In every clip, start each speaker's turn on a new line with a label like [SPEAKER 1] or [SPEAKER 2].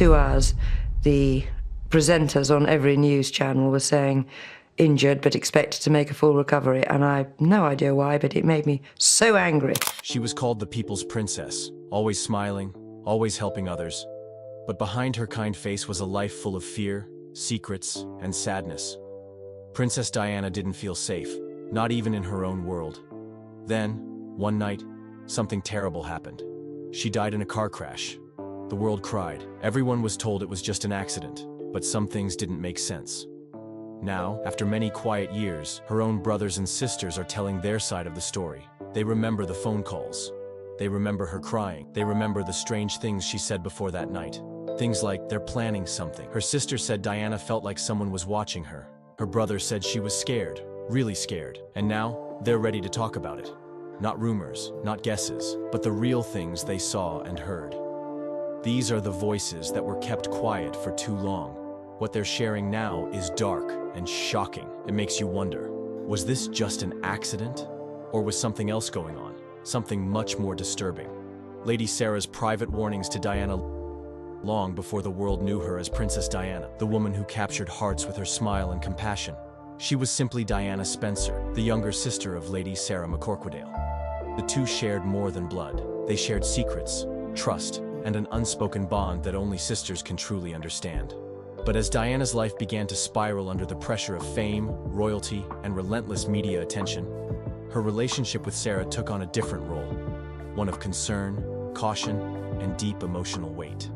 [SPEAKER 1] 2 hours, the presenters on every news channel were saying injured but expected to make a full recovery, and I have no idea why, but it made me so angry.
[SPEAKER 2] She was called the People's Princess, always smiling, always helping others. But behind her kind face was a life full of fear, secrets, and sadness. Princess Diana didn't feel safe, not even in her own world. Then, one night, something terrible happened. She died in a car crash. The world cried. Everyone was told it was just an accident, but some things didn't make sense. Now, after many quiet years, her own brothers and sisters are telling their side of the story. They remember the phone calls. They remember her crying. They remember the strange things she said before that night. Things like, they're planning something. Her sister said Diana felt like someone was watching her. Her brother said she was scared, really scared. And now, they're ready to talk about it. Not rumors, not guesses, but the real things they saw and heard. These are the voices that were kept quiet for too long. What they're sharing now is dark and shocking. It makes you wonder, was this just an accident? Or was something else going on? Something much more disturbing. Lady Sarah's private warnings to Diana long before the world knew her as Princess Diana, the woman who captured hearts with her smile and compassion. She was simply Diana Spencer, the younger sister of Lady Sarah McCorquodale. The two shared more than blood. They shared secrets, trust, and an unspoken bond that only sisters can truly understand. But as Diana's life began to spiral under the pressure of fame, royalty, and relentless media attention, her relationship with Sarah took on a different role, one of concern, caution, and deep emotional weight.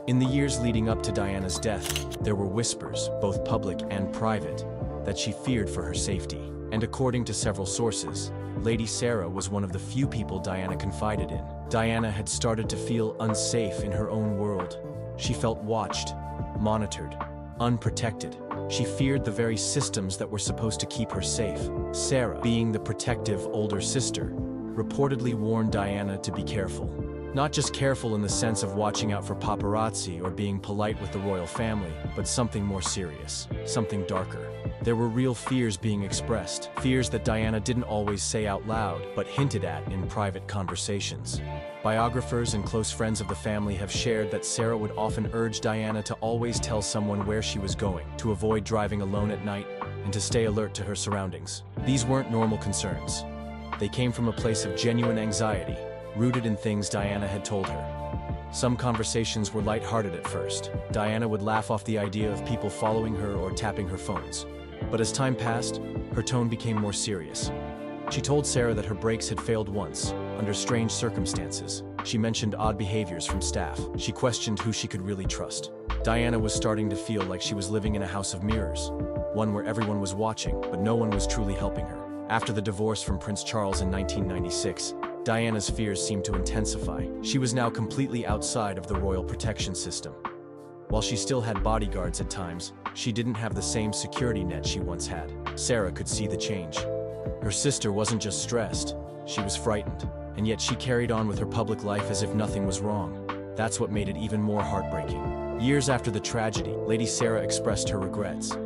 [SPEAKER 2] In the years leading up to Diana's death, there were whispers, both public and private, that she feared for her safety. And according to several sources, Lady Sarah was one of the few people Diana confided in. Diana had started to feel unsafe in her own world. She felt watched, monitored, unprotected. She feared the very systems that were supposed to keep her safe. Sarah, being the protective older sister, reportedly warned Diana to be careful. Not just careful in the sense of watching out for paparazzi or being polite with the royal family, but something more serious, something darker. There were real fears being expressed, fears that Diana didn't always say out loud, but hinted at in private conversations. Biographers and close friends of the family have shared that Sarah would often urge Diana to always tell someone where she was going, to avoid driving alone at night, and to stay alert to her surroundings. These weren't normal concerns. They came from a place of genuine anxiety, rooted in things Diana had told her. Some conversations were lighthearted at first. Diana would laugh off the idea of people following her or tapping her phones. But as time passed, her tone became more serious. She told Sarah that her brakes had failed once, under strange circumstances. She mentioned odd behaviors from staff. She questioned who she could really trust. Diana was starting to feel like she was living in a house of mirrors, one where everyone was watching, but no one was truly helping her. After the divorce from Prince Charles in 1996, Diana's fears seemed to intensify. She was now completely outside of the royal protection system. While she still had bodyguards at times, she didn't have the same security net she once had. Sarah could see the change. Her sister wasn't just stressed, she was frightened. And yet she carried on with her public life as if nothing was wrong. That's what made it even more heartbreaking. Years after the tragedy, Lady Sarah expressed her regrets.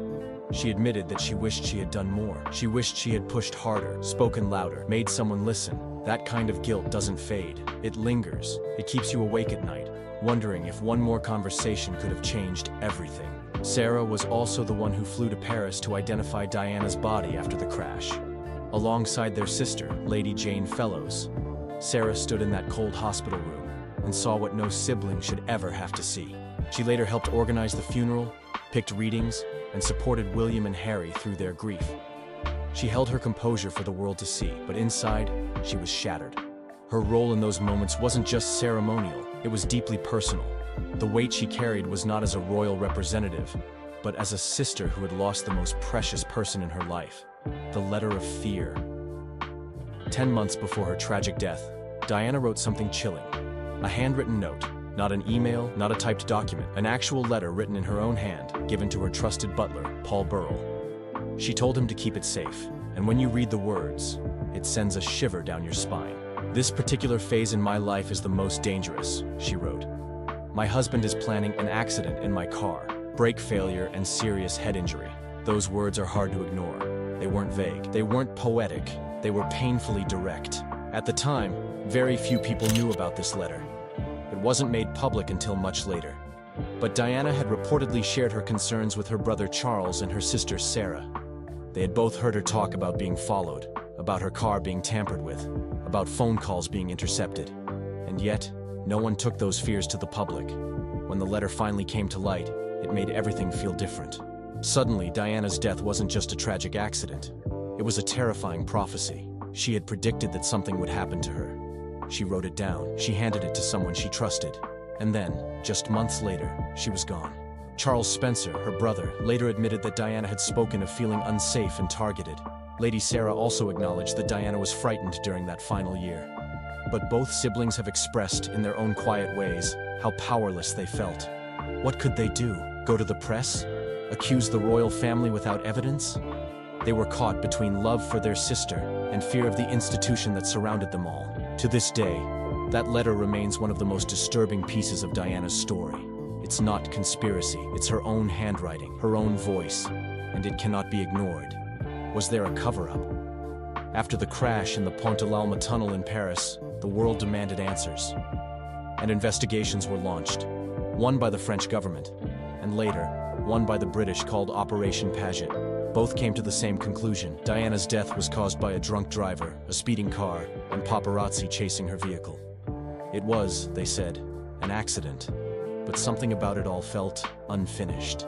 [SPEAKER 2] She admitted that she wished she had done more. She wished she had pushed harder, spoken louder, made someone listen. That kind of guilt doesn't fade. It lingers. It keeps you awake at night, wondering if one more conversation could have changed everything. Sarah was also the one who flew to Paris to identify Diana's body after the crash. Alongside their sister, Lady Jane Fellows, Sarah stood in that cold hospital room and saw what no sibling should ever have to see. She later helped organize the funeral, picked readings, and supported William and Harry through their grief. She held her composure for the world to see, but inside, she was shattered. Her role in those moments wasn't just ceremonial, it was deeply personal. The weight she carried was not as a royal representative, but as a sister who had lost the most precious person in her life, the letter of fear. 10 months before her tragic death, Diana wrote something chilling. A handwritten note, not an email, not a typed document, an actual letter written in her own hand, given to her trusted butler, Paul Burrell. She told him to keep it safe, and when you read the words, it sends a shiver down your spine. "This particular phase in my life is the most dangerous," she wrote. "My husband is planning an accident in my car, brake failure and serious head injury." Those words are hard to ignore. They weren't vague. They weren't poetic. They were painfully direct. At the time, very few people knew about this letter. It wasn't made public until much later. But Diana had reportedly shared her concerns with her brother Charles and her sister Sarah. They had both heard her talk about being followed, about her car being tampered with, about phone calls being intercepted. And yet, no one took those fears to the public. When the letter finally came to light, it made everything feel different. Suddenly, Diana's death wasn't just a tragic accident. It was a terrifying prophecy. She had predicted that something would happen to her. She wrote it down. She handed it to someone she trusted. And then, just months later, she was gone. Charles Spencer, her brother, later admitted that Diana had spoken of feeling unsafe and targeted. Lady Sarah also acknowledged that Diana was frightened during that final year. But both siblings have expressed, in their own quiet ways, how powerless they felt. What could they do? Go to the press? Accuse the royal family without evidence? They were caught between love for their sister and fear of the institution that surrounded them all. To this day, that letter remains one of the most disturbing pieces of Diana's story. It's not conspiracy, it's her own handwriting, her own voice, and it cannot be ignored. Was there a cover-up? After the crash in the Pont de l'Alma tunnel in Paris, the world demanded answers. And investigations were launched, one by the French government, and later, one by the British called Operation Paget. Both came to the same conclusion. Diana's death was caused by a drunk driver, a speeding car, and paparazzi chasing her vehicle. It was, they said, an accident, but something about it all felt unfinished.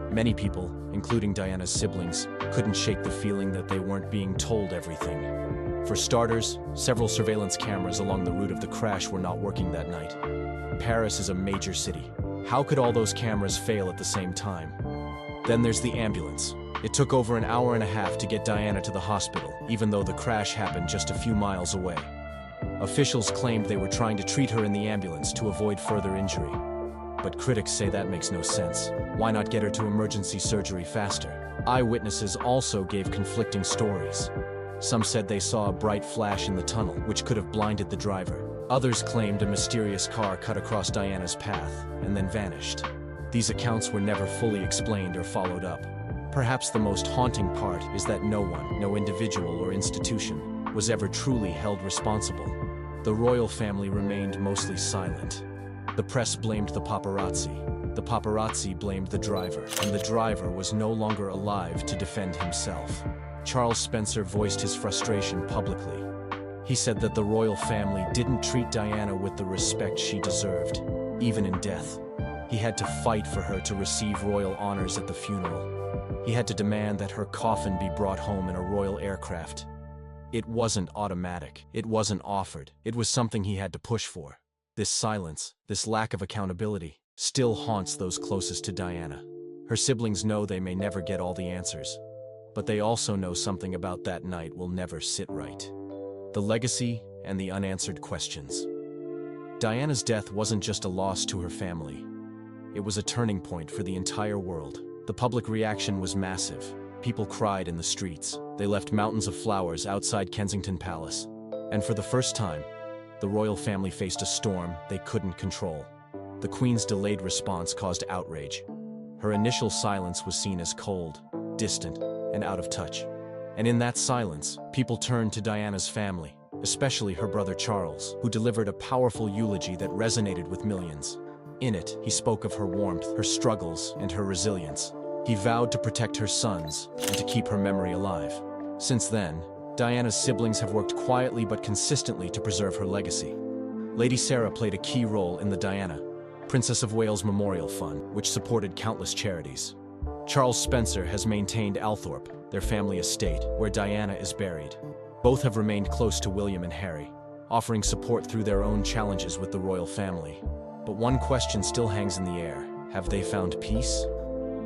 [SPEAKER 2] Many people, including Diana's siblings, couldn't shake the feeling that they weren't being told everything. For starters, several surveillance cameras along the route of the crash were not working that night. Paris is a major city. How could all those cameras fail at the same time? Then there's the ambulance. It took over an hour and a half to get Diana to the hospital, even though the crash happened just a few miles away. Officials claimed they were trying to treat her in the ambulance to avoid further injury. But critics say that makes no sense. Why not get her to emergency surgery faster? Eyewitnesses also gave conflicting stories. Some said they saw a bright flash in the tunnel, which could have blinded the driver. Others claimed a mysterious car cut across Diana's path and then vanished. These accounts were never fully explained or followed up. Perhaps the most haunting part is that no one, no individual or institution, was ever truly held responsible. The royal family remained mostly silent. The press blamed the paparazzi blamed the driver, and the driver was no longer alive to defend himself. Charles Spencer voiced his frustration publicly. He said that the royal family didn't treat Diana with the respect she deserved, even in death. He had to fight for her to receive royal honors at the funeral. He had to demand that her coffin be brought home in a royal aircraft. It wasn't automatic. It wasn't offered. It was something he had to push for. This silence, this lack of accountability, still haunts those closest to Diana. Her siblings know they may never get all the answers, but they also know something about that night will never sit right. The legacy and the unanswered questions. Diana's death wasn't just a loss to her family. It was a turning point for the entire world. The public reaction was massive. People cried in the streets. They left mountains of flowers outside Kensington Palace. And for the first time, the royal family faced a storm they couldn't control. The Queen's delayed response caused outrage. Her initial silence was seen as cold, distant, and out of touch. And in that silence, people turned to Diana's family, especially her brother Charles, who delivered a powerful eulogy that resonated with millions. In it, he spoke of her warmth, her struggles, and her resilience. He vowed to protect her sons and to keep her memory alive. Since then, Diana's siblings have worked quietly but consistently to preserve her legacy. Lady Sarah played a key role in the Diana, Princess of Wales Memorial Fund, which supported countless charities. Charles Spencer has maintained Althorpe, their family estate, where Diana is buried. Both have remained close to William and Harry, offering support through their own challenges with the royal family. But one question still hangs in the air. Have they found peace?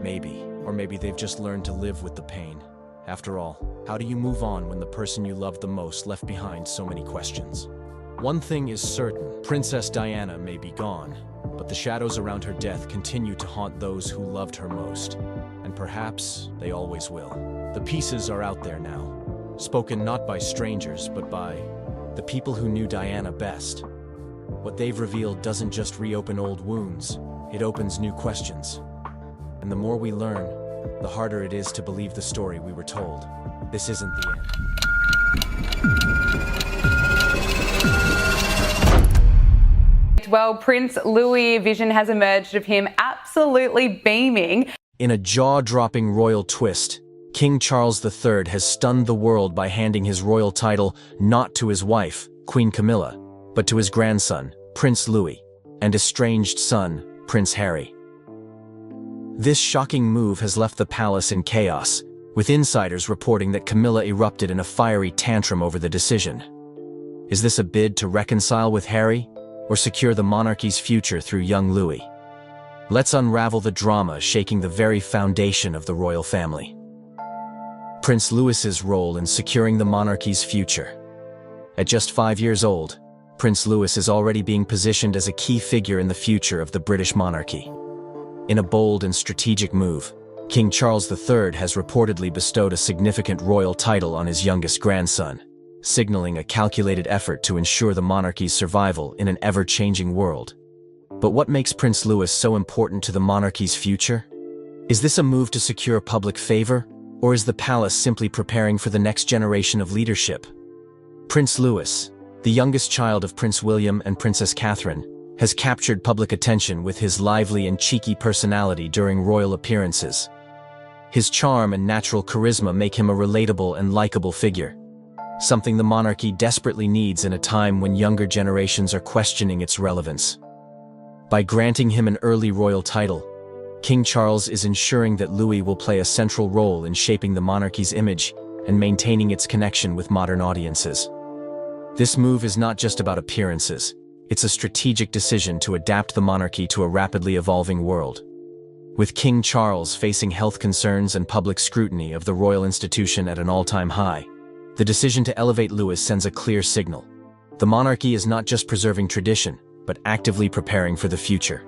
[SPEAKER 2] Maybe. Or maybe they've just learned to live with the pain. After all, how do you move on when the person you loved the most left behind so many questions? One thing is certain, Princess Diana may be gone, but the shadows around her death continue to haunt those who loved her most. And perhaps they always will. The pieces are out there now, spoken not by strangers, but by the people who knew Diana best. What they've revealed doesn't just reopen old wounds, it opens new questions. And the more we learn, the harder it is to believe the story we were told. This isn't the end.
[SPEAKER 3] right. Well, Prince Louis, vision has emerged of him absolutely beaming.
[SPEAKER 2] In a jaw-dropping royal twist, King Charles III has stunned the world by handing his royal title not to his wife, Queen Camilla, but to his grandson, Prince Louis, and estranged son, Prince Harry. This shocking move has left the palace in chaos, with insiders reporting that Camilla erupted in a fiery tantrum over the decision. Is this a bid to reconcile with Harry, or secure the monarchy's future through young Louis? Let's unravel the drama shaking the very foundation of the royal family. Prince Louis's role in securing the monarchy's future. At just 5 years old, Prince Louis is already being positioned as a key figure in the future of the British monarchy. In a bold and strategic move, King Charles III has reportedly bestowed a significant royal title on his youngest grandson, signaling a calculated effort to ensure the monarchy's survival in an ever-changing world. But what makes Prince Louis so important to the monarchy's future? Is this a move to secure public favor, or is the palace simply preparing for the next generation of leadership? Prince Louis, the youngest child of Prince William and Princess Catherine, has captured public attention with his lively and cheeky personality during royal appearances. His charm and natural charisma make him a relatable and likable figure, something the monarchy desperately needs in a time when younger generations are questioning its relevance. By granting him an early royal title, King Charles is ensuring that Louis will play a central role in shaping the monarchy's image and maintaining its connection with modern audiences. This move is not just about appearances. It's a strategic decision to adapt the monarchy to a rapidly evolving world. With King Charles facing health concerns and public scrutiny of the royal institution at an all-time high, the decision to elevate Louis sends a clear signal. The monarchy is not just preserving tradition, but actively preparing for the future.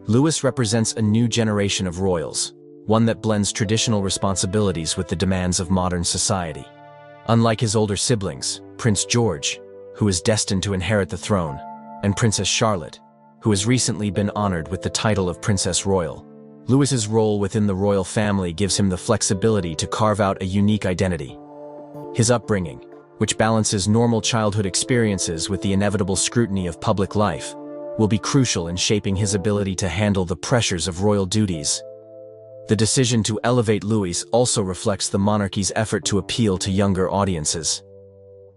[SPEAKER 2] Louis represents a new generation of royals, one that blends traditional responsibilities with the demands of modern society. Unlike his older siblings, Prince George, who is destined to inherit the throne, and Princess Charlotte, who has recently been honored with the title of Princess Royal, Louis's role within the royal family gives him the flexibility to carve out a unique identity. His upbringing, which balances normal childhood experiences with the inevitable scrutiny of public life, will be crucial in shaping his ability to handle the pressures of royal duties. The decision to elevate Louis also reflects the monarchy's effort to appeal to younger audiences.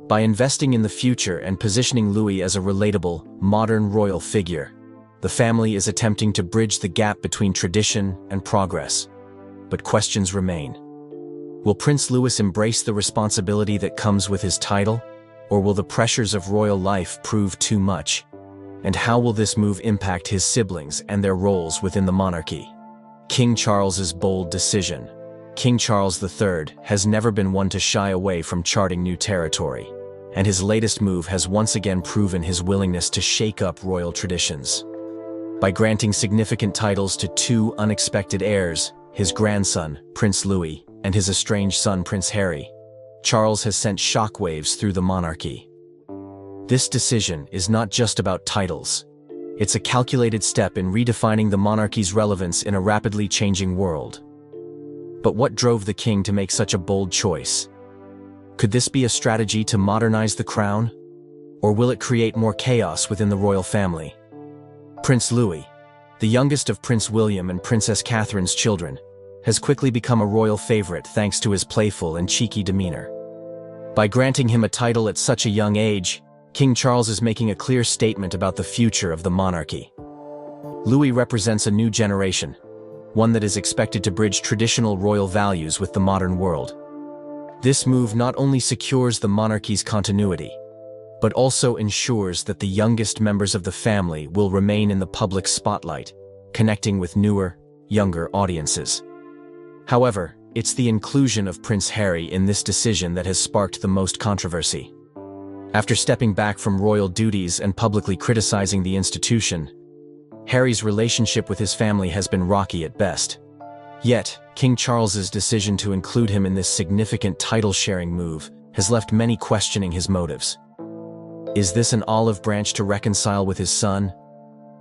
[SPEAKER 2] By investing in the future and positioning Louis as a relatable, modern royal figure, the family is attempting to bridge the gap between tradition and progress. But questions remain. Will Prince Louis embrace the responsibility that comes with his title, or will the pressures of royal life prove too much? And how will this move impact his siblings and their roles within the monarchy? King Charles's bold decision. King Charles III has never been one to shy away from charting new territory, and his latest move has once again proven his willingness to shake up royal traditions. By granting significant titles to two unexpected heirs, his grandson, Prince Louis, and his estranged son, Prince Harry, Charles has sent shockwaves through the monarchy. This decision is not just about titles. It's a calculated step in redefining the monarchy's relevance in a rapidly changing world. But what drove the king to make such a bold choice? Could this be a strategy to modernize the crown? Or will it create more chaos within the royal family? Prince Louis, the youngest of Prince William and Princess Catherine's children, has quickly become a royal favorite thanks to his playful and cheeky demeanor. By granting him a title at such a young age, King Charles is making a clear statement about the future of the monarchy. Louis represents a new generation, one that is expected to bridge traditional royal values with the modern world. This move not only secures the monarchy's continuity, but also ensures that the youngest members of the family will remain in the public spotlight, connecting with newer, younger audiences. However, it's the inclusion of Prince Harry in this decision that has sparked the most controversy. After stepping back from royal duties and publicly criticizing the institution, Harry's relationship with his family has been rocky at best. Yet, King Charles's decision to include him in this significant title-sharing move has left many questioning his motives. Is this an olive branch to reconcile with his son?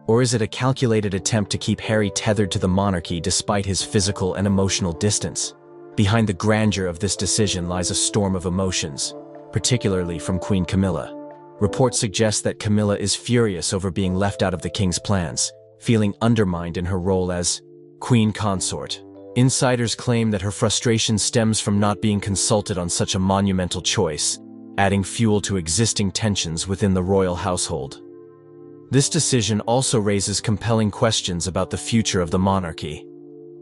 [SPEAKER 2] Or is it a calculated attempt to keep Harry tethered to the monarchy despite his physical and emotional distance? Behind the grandeur of this decision lies a storm of emotions, particularly from Queen Camilla. Reports suggest that Camilla is furious over being left out of the king's plans, feeling undermined in her role as queen consort. Insiders claim that her frustration stems from not being consulted on such a monumental choice, adding fuel to existing tensions within the royal household. This decision also raises compelling questions about the future of the monarchy.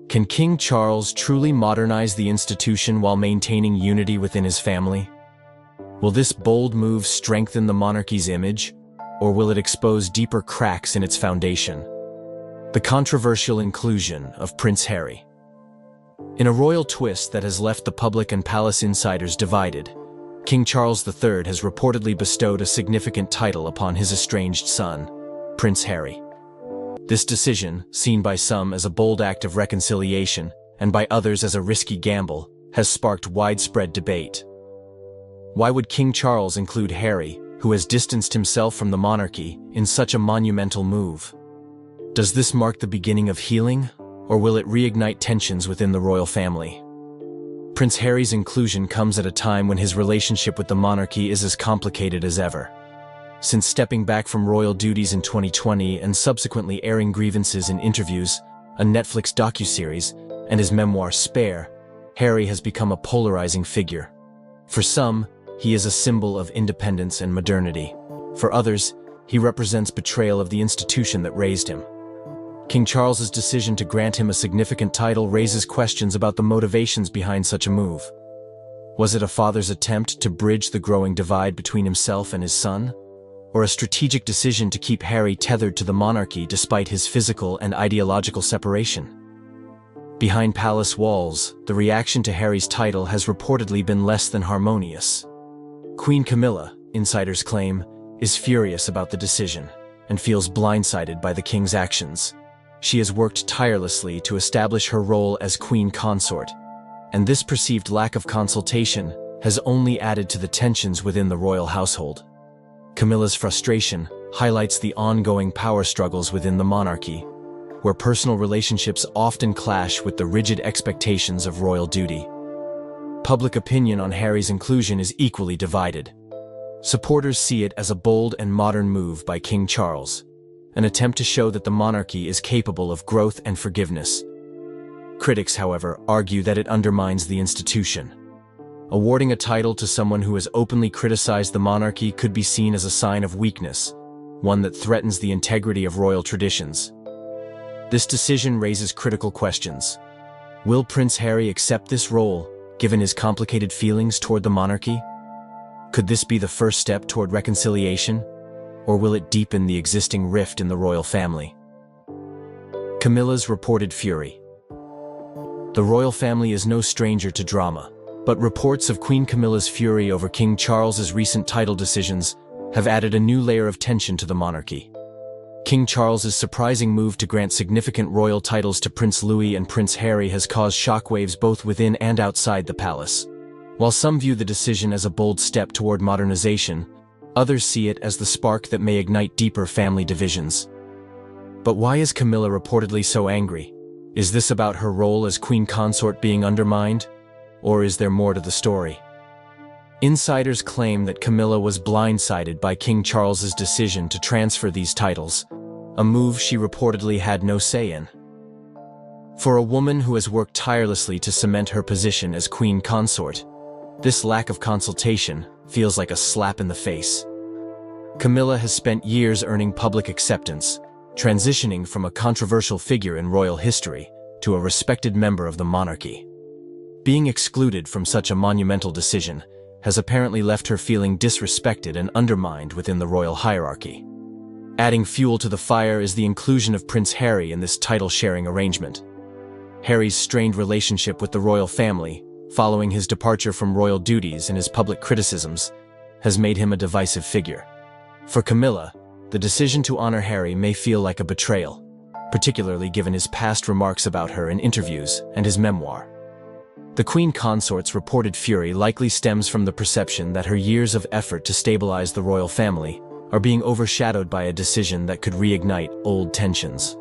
[SPEAKER 2] Can King Charles truly modernize the institution while maintaining unity within his family? Will this bold move strengthen the monarchy's image, or will it expose deeper cracks in its foundation? The controversial inclusion of Prince Harry. In a royal twist that has left the public and palace insiders divided, King Charles III has reportedly bestowed a significant title upon his estranged son, Prince Harry. This decision, seen by some as a bold act of reconciliation and by others as a risky gamble, has sparked widespread debate. Why would King Charles include Harry, who has distanced himself from the monarchy, in such a monumental move? Does this mark the beginning of healing, or will it reignite tensions within the royal family? Prince Harry's inclusion comes at a time when his relationship with the monarchy is as complicated as ever. Since stepping back from royal duties in 2020 and subsequently airing grievances in interviews, a Netflix docuseries, and his memoir Spare, Harry has become a polarizing figure. For some, he is a symbol of independence and modernity. For others, he represents betrayal of the institution that raised him. King Charles's decision to grant him a significant title raises questions about the motivations behind such a move. Was it a father's attempt to bridge the growing divide between himself and his son? Or a strategic decision to keep Harry tethered to the monarchy despite his physical and ideological separation? Behind palace walls, the reaction to Harry's title has reportedly been less than harmonious. Queen Camilla, insiders claim, is furious about the decision and feels blindsided by the king's actions. She has worked tirelessly to establish her role as queen consort, and this perceived lack of consultation has only added to the tensions within the royal household. Camilla's frustration highlights the ongoing power struggles within the monarchy, where personal relationships often clash with the rigid expectations of royal duty. Public opinion on Harry's inclusion is equally divided. Supporters see it as a bold and modern move by King Charles, an attempt to show that the monarchy is capable of growth and forgiveness. Critics, however, argue that it undermines the institution. Awarding a title to someone who has openly criticized the monarchy could be seen as a sign of weakness, one that threatens the integrity of royal traditions. This decision raises critical questions. Will Prince Harry accept this role, given his complicated feelings toward the monarchy? Could this be the first step toward reconciliation, or will it deepen the existing rift in the royal family? Camilla's reported fury. The royal family is no stranger to drama, but reports of Queen Camilla's fury over King Charles's recent title decisions have added a new layer of tension to the monarchy. King Charles's surprising move to grant significant royal titles to Prince Louis and Prince Harry has caused shockwaves both within and outside the palace. While some view the decision as a bold step toward modernization, others see it as the spark that may ignite deeper family divisions. But why is Camilla reportedly so angry? Is this about her role as queen consort being undermined? Or is there more to the story? Insiders claim that Camilla was blindsided by King Charles's decision to transfer these titles, a move she reportedly had no say in. For a woman who has worked tirelessly to cement her position as queen consort, this lack of consultation feels like a slap in the face. Camilla has spent years earning public acceptance, transitioning from a controversial figure in royal history to a respected member of the monarchy. Being excluded from such a monumental decision has apparently left her feeling disrespected and undermined within the royal hierarchy. Adding fuel to the fire is the inclusion of Prince Harry in this title-sharing arrangement. Harry's strained relationship with the royal family, following his departure from royal duties and his public criticisms, has made him a divisive figure. For Camilla, the decision to honor Harry may feel like a betrayal, particularly given his past remarks about her in interviews and his memoir. The queen consort's reported fury likely stems from the perception that her years of effort to stabilize the royal family are being overshadowed by a decision that could reignite old tensions.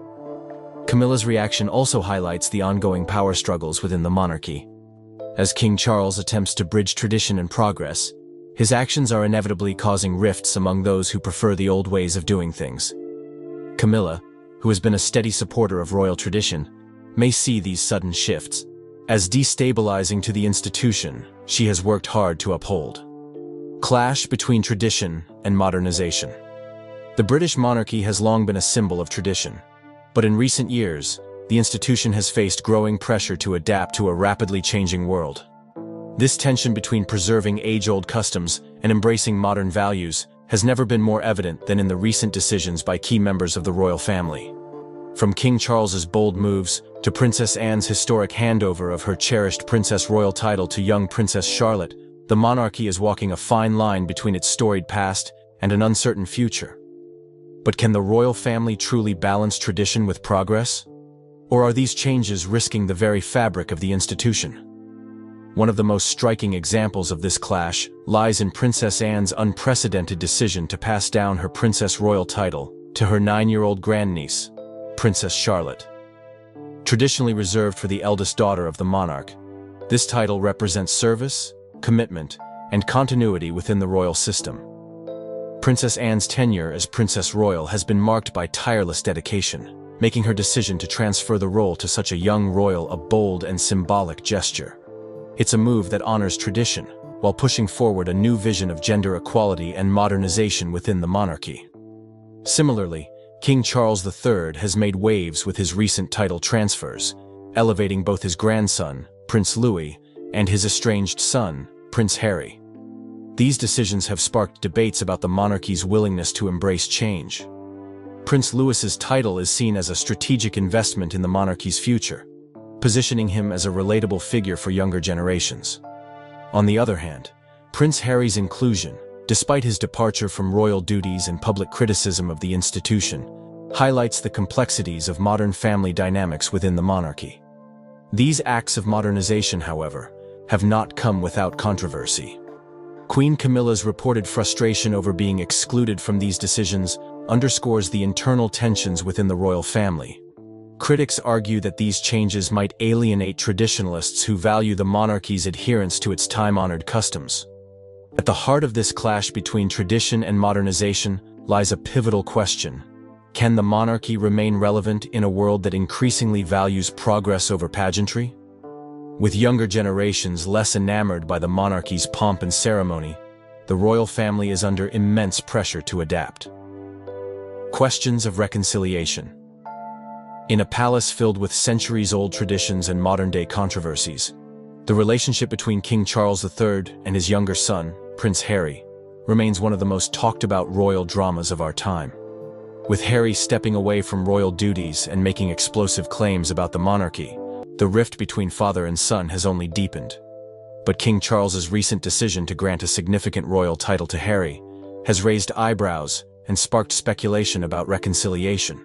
[SPEAKER 2] Camilla's reaction also highlights the ongoing power struggles within the monarchy. As King Charles attempts to bridge tradition and progress, His actions are inevitably causing rifts among those who prefer the old ways of doing things. Camilla, who has been a steady supporter of royal tradition, may see these sudden shifts as destabilizing to the institution she has worked hard to uphold. Clash between tradition and modernization. The British monarchy has long been a symbol of tradition, but in recent years, the institution has faced growing pressure to adapt to a rapidly changing world. This tension between preserving age-old customs and embracing modern values has never been more evident than in the recent decisions by key members of the royal family. From King Charles's bold moves to Princess Anne's historic handover of her cherished Princess Royal title to young Princess Charlotte, the monarchy is walking a fine line between its storied past and an uncertain future. But can the royal family truly balance tradition with progress? Or are these changes risking the very fabric of the institution? One of the most striking examples of this clash lies in Princess Anne's unprecedented decision to pass down her Princess Royal title to her 9-year-old grandniece, Princess Charlotte. Traditionally reserved for the eldest daughter of the monarch, this title represents service, commitment, and continuity within the royal system. Princess Anne's tenure as Princess Royal has been marked by tireless dedication, making her decision to transfer the role to such a young royal a bold and symbolic gesture. It's a move that honors tradition, while pushing forward a new vision of gender equality and modernization within the monarchy. Similarly, King Charles III has made waves with his recent title transfers, elevating both his grandson, Prince Louis, and his estranged son, Prince Harry. These decisions have sparked debates about the monarchy's willingness to embrace change. Prince Louis's title is seen as a strategic investment in the monarchy's future, positioning him as a relatable figure for younger generations. On the other hand, Prince Harry's inclusion, despite his departure from royal duties and public criticism of the institution, highlights the complexities of modern family dynamics within the monarchy. These acts of modernization, however, have not come without controversy. Queen Camilla's reported frustration over being excluded from these decisions underscores the internal tensions within the royal family. Critics argue that these changes might alienate traditionalists who value the monarchy's adherence to its time-honored customs. At the heart of this clash between tradition and modernization lies a pivotal question: can the monarchy remain relevant in a world that increasingly values progress over pageantry? With younger generations less enamored by the monarchy's pomp and ceremony, the royal family is under immense pressure to adapt. Questions of reconciliation. In a palace filled with centuries-old traditions and modern-day controversies, the relationship between King Charles III and his younger son, Prince Harry, remains one of the most talked-about royal dramas of our time. With Harry stepping away from royal duties and making explosive claims about the monarchy, the rift between father and son has only deepened. But King Charles's recent decision to grant a significant royal title to Harry has raised eyebrows and sparked speculation about reconciliation.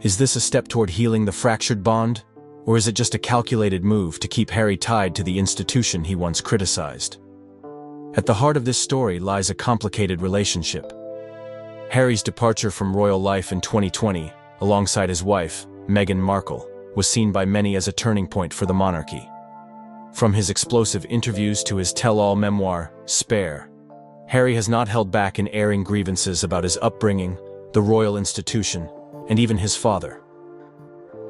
[SPEAKER 2] Is this a step toward healing the fractured bond, or is it just a calculated move to keep Harry tied to the institution he once criticized? At the heart of this story lies a complicated relationship. Harry's departure from royal life in 2020, alongside his wife, Meghan Markle, was seen by many as a turning point for the monarchy. From his explosive interviews to his tell-all memoir, Spare, Harry has not held back in airing grievances about his upbringing, the royal institution, and even his father.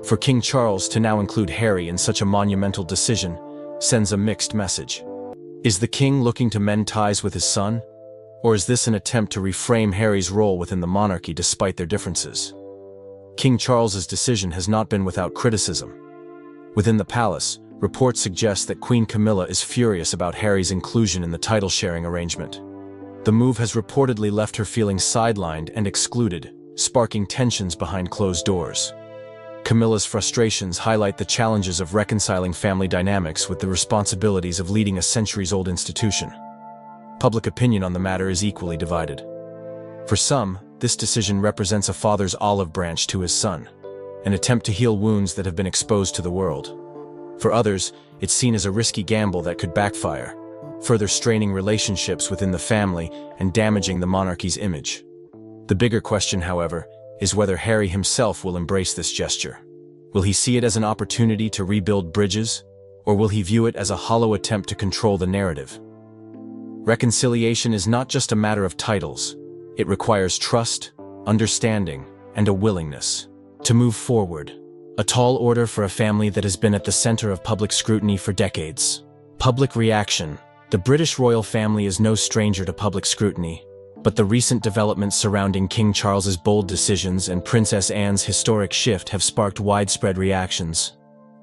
[SPEAKER 2] For King Charles to now include Harry in such a monumental decision sends a mixed message. Is the king looking to mend ties with his son? Or is this an attempt to reframe Harry's role within the monarchy despite their differences? King Charles's decision has not been without criticism. Within the palace, reports suggest that Queen Camilla is furious about Harry's inclusion in the title-sharing arrangement. The move has reportedly left her feeling sidelined and excluded, sparking tensions behind closed doors. Camilla's frustrations highlight the challenges of reconciling family dynamics with the responsibilities of leading a centuries-old institution. Public opinion on the matter is equally divided. For some, this decision represents a father's olive branch to his son, an attempt to heal wounds that have been exposed to the world. For others, it's seen as a risky gamble that could backfire, further straining relationships within the family and damaging the monarchy's image. The bigger question, however, is whether Harry himself will embrace this gesture. Will he see it as an opportunity to rebuild bridges, or will he view it as a hollow attempt to control the narrative? Reconciliation is not just a matter of titles. It requires trust, understanding, and a willingness to move forward. A tall order for a family that has been at the center of public scrutiny for decades. Public reaction. The British royal family is no stranger to public scrutiny, but the recent developments surrounding King Charles's bold decisions and Princess Anne's historic shift have sparked widespread reactions.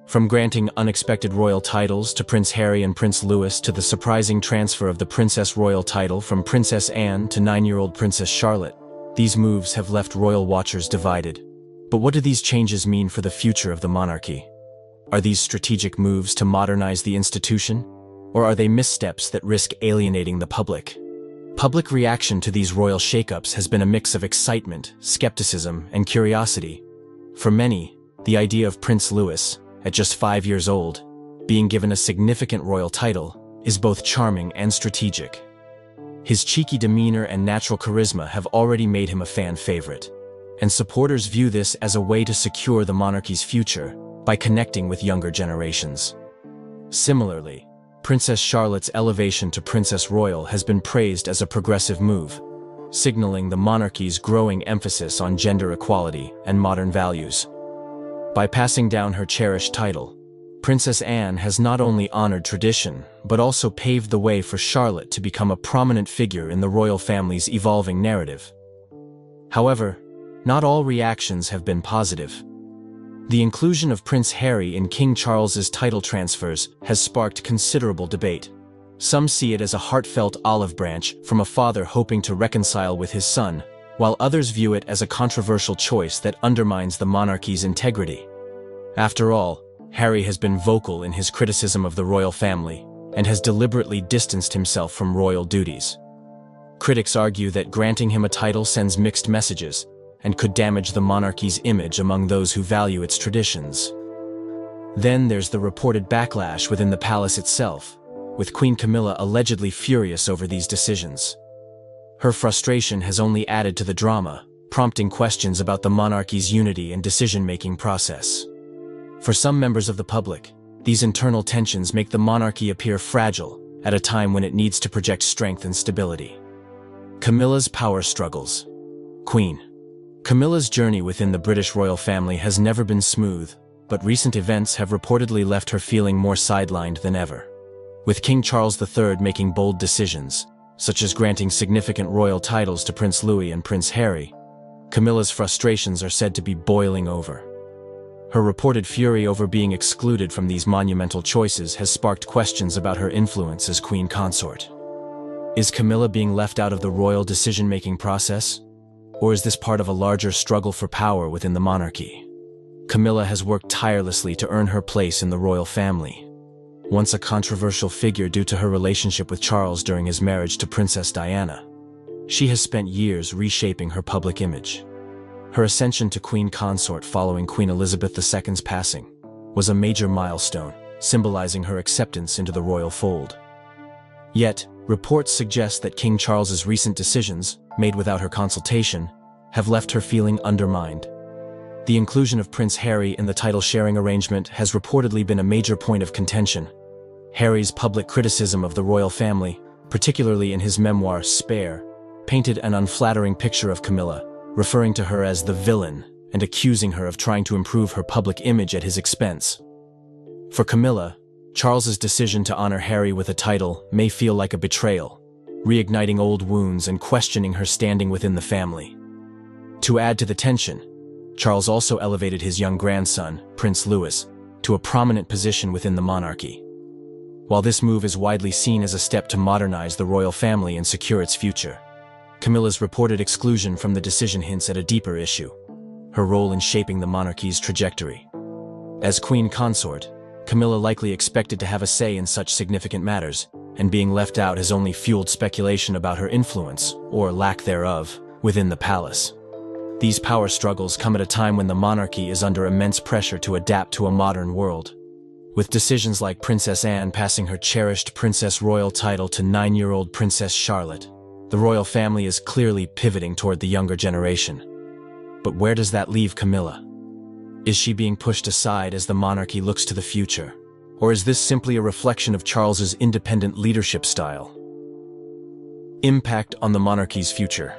[SPEAKER 2] From granting unexpected royal titles to Prince Harry and Prince Louis to the surprising transfer of the Princess Royal title from Princess Anne to 9-year-old Princess Charlotte, these moves have left royal watchers divided. But what do these changes mean for the future of the monarchy? Are these strategic moves to modernize the institution? Or are they missteps that risk alienating the public? Public reaction to these royal shakeups has been a mix of excitement, skepticism, and curiosity. For many, the idea of Prince Louis, at just 5 years old, being given a significant royal title, is both charming and strategic. His cheeky demeanor and natural charisma have already made him a fan favorite, and supporters view this as a way to secure the monarchy's future by connecting with younger generations. Similarly, Princess Charlotte's elevation to Princess Royal has been praised as a progressive move, signaling the monarchy's growing emphasis on gender equality and modern values. By passing down her cherished title, Princess Anne has not only honored tradition, but also paved the way for Charlotte to become a prominent figure in the royal family's evolving narrative. However, not all reactions have been positive. The inclusion of Prince Harry in King Charles's title transfers has sparked considerable debate. Some see it as a heartfelt olive branch from a father hoping to reconcile with his son, while others view it as a controversial choice that undermines the monarchy's integrity. After all, Harry has been vocal in his criticism of the royal family and has deliberately distanced himself from royal duties. Critics argue that granting him a title sends mixed messages and could damage the monarchy's image among those who value its traditions. Then there's the reported backlash within the palace itself, with Queen Camilla allegedly furious over these decisions. Her frustration has only added to the drama, prompting questions about the monarchy's unity and decision-making process. For some members of the public, these internal tensions make the monarchy appear fragile at a time when it needs to project strength and stability. Camilla's power struggles. Queen Camilla's journey within the British royal family has never been smooth, but recent events have reportedly left her feeling more sidelined than ever. With King Charles III making bold decisions, such as granting significant royal titles to Prince Louis and Prince Harry, Camilla's frustrations are said to be boiling over. Her reported fury over being excluded from these monumental choices has sparked questions about her influence as queen consort. Is Camilla being left out of the royal decision-making process? Or is this part of a larger struggle for power within the monarchy? Camilla has worked tirelessly to earn her place in the royal family. Once a controversial figure due to her relationship with Charles during his marriage to Princess Diana, she has spent years reshaping her public image. Her ascension to queen consort following Queen Elizabeth II's passing was a major milestone, symbolizing her acceptance into the royal fold. Yet, reports suggest that King Charles's recent decisions, made without her consultation, have left her feeling undermined. The inclusion of Prince Harry in the title-sharing arrangement has reportedly been a major point of contention. Harry's public criticism of the royal family, particularly in his memoir Spare, painted an unflattering picture of Camilla, referring to her as the villain and accusing her of trying to improve her public image at his expense. For Camilla, Charles's decision to honor Harry with a title may feel like a betrayal, reigniting old wounds and questioning her standing within the family. To add to the tension, Charles also elevated his young grandson, Prince Louis, to a prominent position within the monarchy. While this move is widely seen as a step to modernize the royal family and secure its future, Camilla's reported exclusion from the decision hints at a deeper issue: her role in shaping the monarchy's trajectory. As queen consort, Camilla likely expected to have a say in such significant matters, and being left out has only fueled speculation about her influence, or lack thereof, within the palace. These power struggles come at a time when the monarchy is under immense pressure to adapt to a modern world. With decisions like Princess Anne passing her cherished Princess Royal title to 9-year-old Princess Charlotte, the royal family is clearly pivoting toward the younger generation. But where does that leave Camilla? Is she being pushed aside as the monarchy looks to the future? Or is this simply a reflection of Charles's independent leadership style? Impact on the monarchy's future.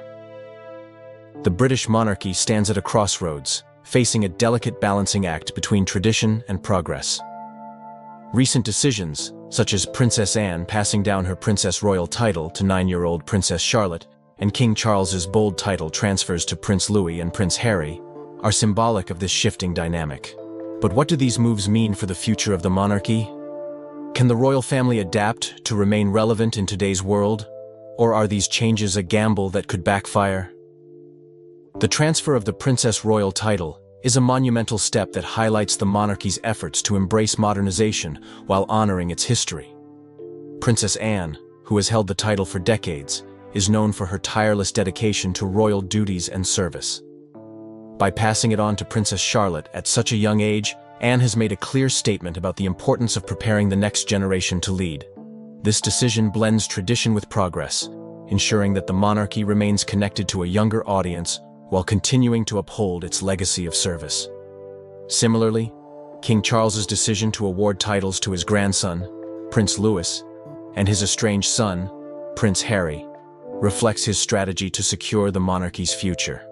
[SPEAKER 2] The British monarchy stands at a crossroads, facing a delicate balancing act between tradition and progress. Recent decisions, such as Princess Anne passing down her Princess Royal title to 9-year-old Princess Charlotte, and King Charles's bold title transfers to Prince Louis and Prince Harry, are symbolic of this shifting dynamic. But what do these moves mean for the future of the monarchy? Can the royal family adapt to remain relevant in today's world? Or are these changes a gamble that could backfire? The transfer of the Princess Royal title is a monumental step that highlights the monarchy's efforts to embrace modernization while honoring its history. Princess Anne, who has held the title for decades, is known for her tireless dedication to royal duties and service. By passing it on to Princess Charlotte at such a young age, Anne has made a clear statement about the importance of preparing the next generation to lead. This decision blends tradition with progress, ensuring that the monarchy remains connected to a younger audience while continuing to uphold its legacy of service. Similarly, King Charles's decision to award titles to his grandson, Prince Louis, and his estranged son, Prince Harry, reflects his strategy to secure the monarchy's future.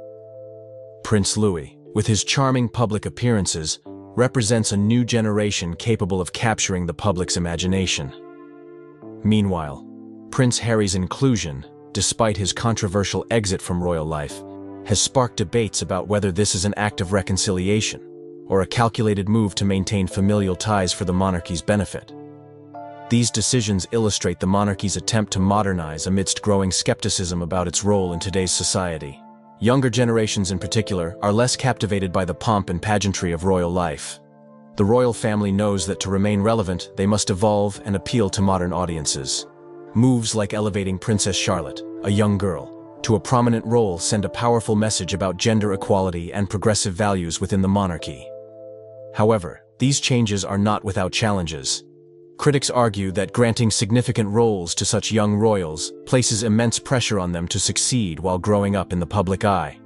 [SPEAKER 2] Prince Louis, with his charming public appearances, represents a new generation capable of capturing the public's imagination. Meanwhile, Prince Harry's inclusion, despite his controversial exit from royal life, has sparked debates about whether this is an act of reconciliation or a calculated move to maintain familial ties for the monarchy's benefit. These decisions illustrate the monarchy's attempt to modernize amidst growing skepticism about its role in today's society. Younger generations in particular are less captivated by the pomp and pageantry of royal life. The royal family knows that to remain relevant, they must evolve and appeal to modern audiences. Moves like elevating Princess Charlotte, a young girl, to a prominent role send a powerful message about gender equality and progressive values within the monarchy. However, these changes are not without challenges. Critics argue that granting significant roles to such young royals places immense pressure on them to succeed while growing up in the public eye.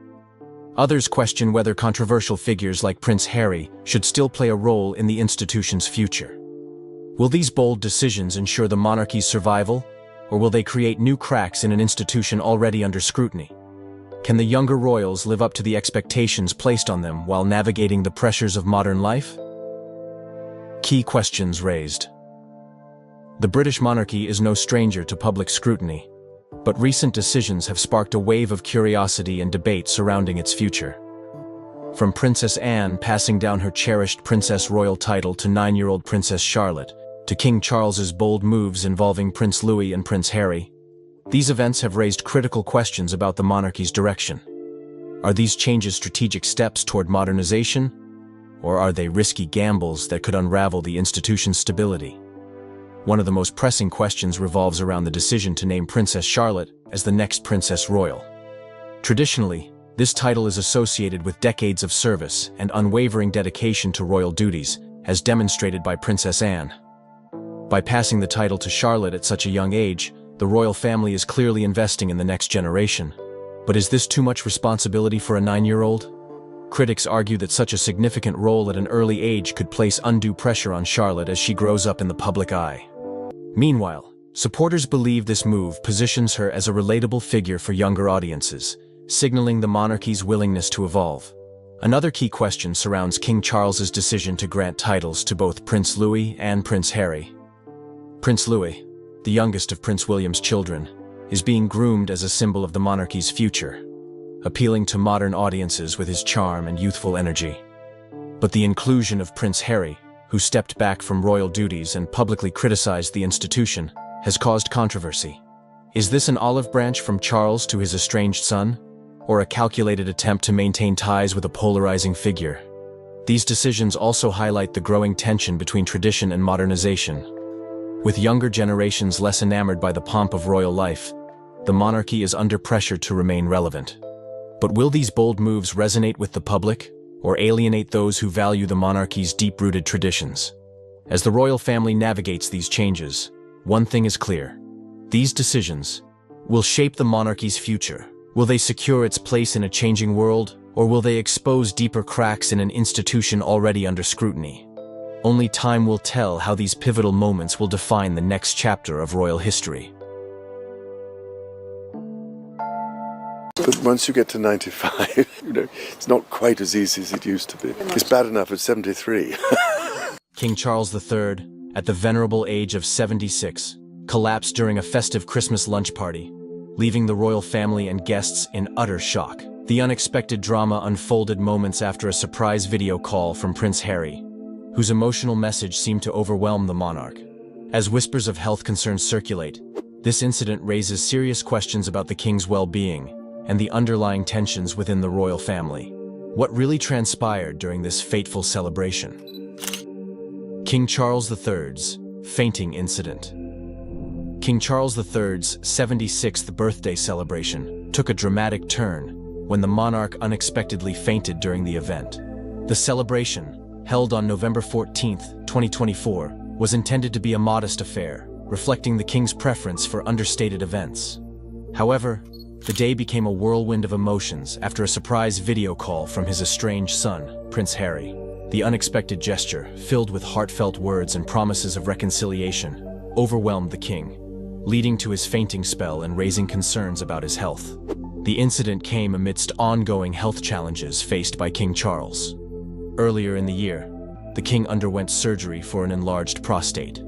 [SPEAKER 2] Others question whether controversial figures like Prince Harry should still play a role in the institution's future. Will these bold decisions ensure the monarchy's survival, or will they create new cracks in an institution already under scrutiny? Can the younger royals live up to the expectations placed on them while navigating the pressures of modern life? Key questions raised. The British monarchy is no stranger to public scrutiny, but recent decisions have sparked a wave of curiosity and debate surrounding its future. From Princess Anne passing down her cherished Princess Royal title to 9-year-old Princess Charlotte, to King Charles's bold moves involving Prince Louis and Prince Harry, these events have raised critical questions about the monarchy's direction. Are these changes strategic steps toward modernization, or are they risky gambles that could unravel the institution's stability? One of the most pressing questions revolves around the decision to name Princess Charlotte as the next Princess Royal. Traditionally, this title is associated with decades of service and unwavering dedication to royal duties, as demonstrated by Princess Anne. By passing the title to Charlotte at such a young age, the royal family is clearly investing in the next generation. But is this too much responsibility for a 9-year-old? Critics argue that such a significant role at an early age could place undue pressure on Charlotte as she grows up in the public eye. Meanwhile, supporters believe this move positions her as a relatable figure for younger audiences, signaling the monarchy's willingness to evolve. Another key question surrounds King Charles's decision to grant titles to both Prince Louis and Prince Harry. Prince Louis, the youngest of Prince William's children, is being groomed as a symbol of the monarchy's future, appealing to modern audiences with his charm and youthful energy. But the inclusion of Prince Harry, who stepped back from royal duties and publicly criticized the institution, has caused controversy. Is this an olive branch from Charles to his estranged son, or a calculated attempt to maintain ties with a polarizing figure? These decisions also highlight the growing tension between tradition and modernization. With younger generations less enamored by the pomp of royal life, the monarchy is under pressure to remain relevant. But will these bold moves resonate with the public, or alienate those who value the monarchy's deep-rooted traditions? As the royal family navigates these changes, one thing is clear: these decisions will shape the monarchy's future. Will they secure its place in a changing world, or will they expose deeper cracks in an institution already under scrutiny? Only time will tell how these pivotal moments will define the next chapter of royal history.
[SPEAKER 4] But once you get to 95, it's not quite as easy as it used to be. It's bad enough at 73.
[SPEAKER 2] King Charles III, at the venerable age of 76, collapsed during a festive Christmas lunch party, leaving the royal family and guests in utter shock. The unexpected drama unfolded moments after a surprise video call from Prince Harry, whose emotional message seemed to overwhelm the monarch. As whispers of health concerns circulate, this incident raises serious questions about the king's well-being and the underlying tensions within the royal family. What really transpired during this fateful celebration? King Charles III's fainting incident. King Charles III's 76th birthday celebration took a dramatic turn when the monarch unexpectedly fainted during the event. The celebration, held on November 14, 2024, was intended to be a modest affair, reflecting the king's preference for understated events. However, the day became a whirlwind of emotions after a surprise video call from his estranged son, Prince Harry. The unexpected gesture, filled with heartfelt words and promises of reconciliation, overwhelmed the king, leading to his fainting spell and raising concerns about his health. The incident came amidst ongoing health challenges faced by King Charles. Earlier in the year, the king underwent surgery for an enlarged prostate,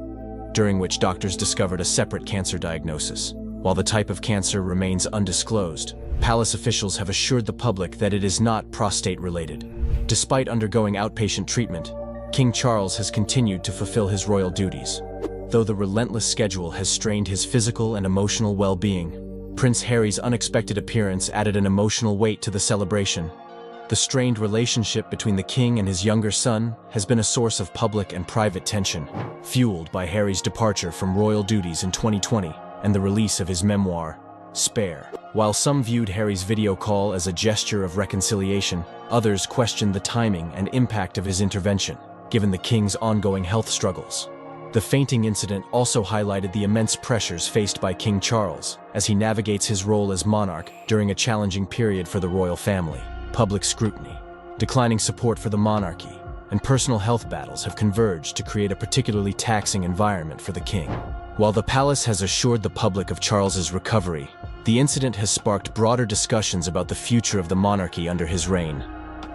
[SPEAKER 2] during which doctors discovered a separate cancer diagnosis. While the type of cancer remains undisclosed, palace officials have assured the public that it is not prostate-related. Despite undergoing outpatient treatment, King Charles has continued to fulfill his royal duties. Though the relentless schedule has strained his physical and emotional well-being, Prince Harry's unexpected appearance added an emotional weight to the celebration. The strained relationship between the king and his younger son has been a source of public and private tension, fueled by Harry's departure from royal duties in 2020 and the release of his memoir, Spare. While some viewed Harry's video call as a gesture of reconciliation, others questioned the timing and impact of his intervention, given the king's ongoing health struggles. The fainting incident also highlighted the immense pressures faced by King Charles as he navigates his role as monarch during a challenging period for the royal family. Public scrutiny, declining support for the monarchy, and personal health battles have converged to create a particularly taxing environment for the king. While the palace has assured the public of Charles's recovery, the incident has sparked broader discussions about the future of the monarchy under his reign.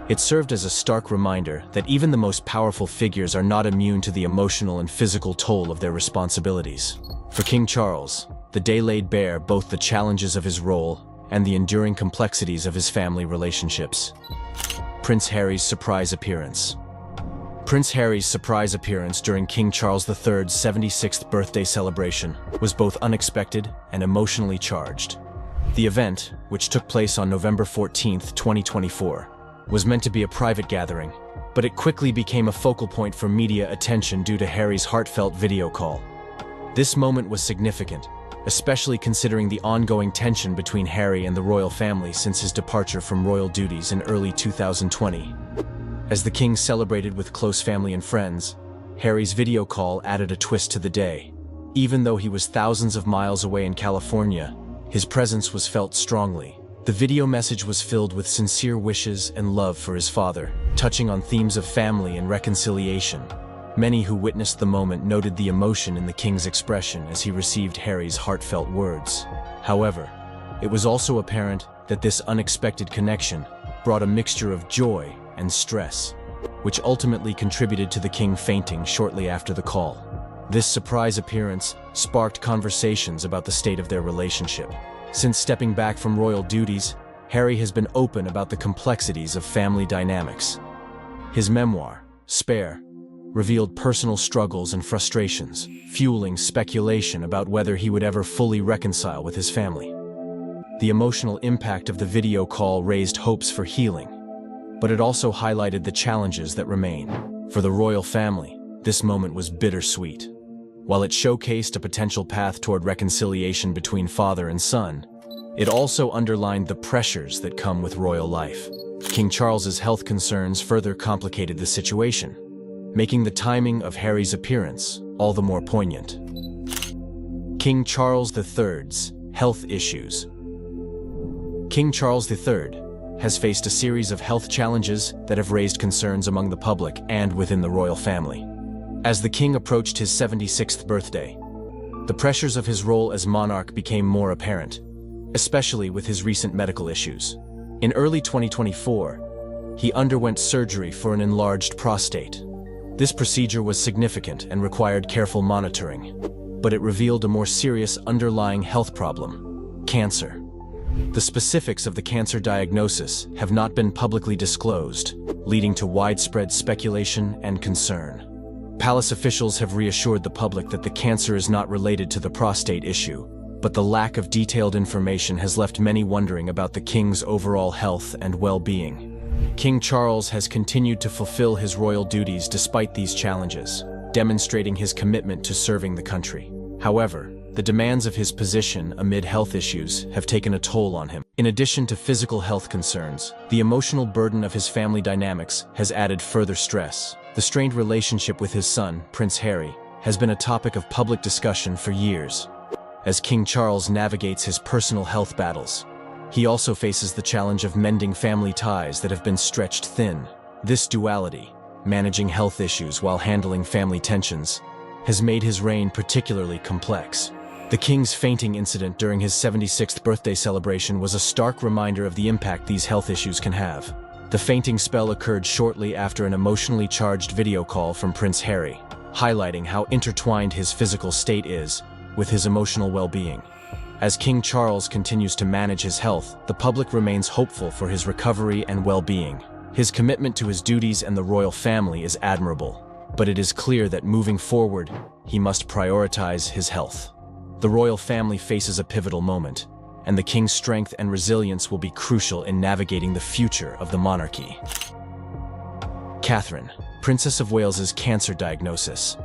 [SPEAKER 2] It served as a stark reminder that even the most powerful figures are not immune to the emotional and physical toll of their responsibilities. For King Charles, the day laid bare both the challenges of his role and the enduring complexities of his family relationships. Prince Harry's surprise appearance. Prince Harry's surprise appearance during King Charles III's 76th birthday celebration was both unexpected and emotionally charged. The event, which took place on November 14, 2024, was meant to be a private gathering, but it quickly became a focal point for media attention due to Harry's heartfelt video call. This moment was significant, especially considering the ongoing tension between Harry and the royal family since his departure from royal duties in early 2020. As the king celebrated with close family and friends, Harry's video call added a twist to the day. Even though he was thousands of miles away in California, his presence was felt strongly. The video message was filled with sincere wishes and love for his father, touching on themes of family and reconciliation. Many who witnessed the moment noted the emotion in the king's expression as he received Harry's heartfelt words. However, it was also apparent that this unexpected connection brought a mixture of joy and stress, which ultimately contributed to the king fainting shortly after the call. This surprise appearance sparked conversations about the state of their relationship. Since stepping back from royal duties, Harry has been open about the complexities of family dynamics. His memoir, Spare, revealed personal struggles and frustrations, fueling speculation about whether he would ever fully reconcile with his family. The emotional impact of the video call raised hopes for healing, but it also highlighted the challenges that remain. For the royal family, this moment was bittersweet. While it showcased a potential path toward reconciliation between father and son, it also underlined the pressures that come with royal life. King Charles's health concerns further complicated the situation, making the timing of Harry's appearance all the more poignant. King Charles III's health issues. King Charles III has faced a series of health challenges that have raised concerns among the public and within the royal family. As the king approached his 76th birthday, the pressures of his role as monarch became more apparent. especially with his recent medical issues. In early 2024, he underwent surgery for an enlarged prostate. This procedure was significant and required careful monitoring, but it revealed a more serious underlying health problem: cancer. The specifics of the cancer diagnosis have not been publicly disclosed, leading to widespread speculation and concern. Palace officials have reassured the public that the cancer is not related to the prostate issue, but the lack of detailed information has left many wondering about the king's overall health and well-being. King Charles has continued to fulfill his royal duties despite these challenges, demonstrating his commitment to serving the country. However, the demands of his position amid health issues have taken a toll on him. In addition to physical health concerns, the emotional burden of his family dynamics has added further stress. The strained relationship with his son, Prince Harry, has been a topic of public discussion for years. As King Charles navigates his personal health battles, he also faces the challenge of mending family ties that have been stretched thin. This duality, managing health issues while handling family tensions, has made his reign particularly complex. The king's fainting incident during his 76th birthday celebration was a stark reminder of the impact these health issues can have. The fainting spell occurred shortly after an emotionally charged video call from Prince Harry, highlighting how intertwined his physical state is with his emotional well-being. As King Charles continues to manage his health, the public remains hopeful for his recovery and well-being. His commitment to his duties and the royal family is admirable, but it is clear that moving forward, he must prioritize his health. The royal family faces a pivotal moment, and the king's strength and resilience will be crucial in navigating the future of the monarchy. Catherine, Princess of Wales's cancer diagnosis.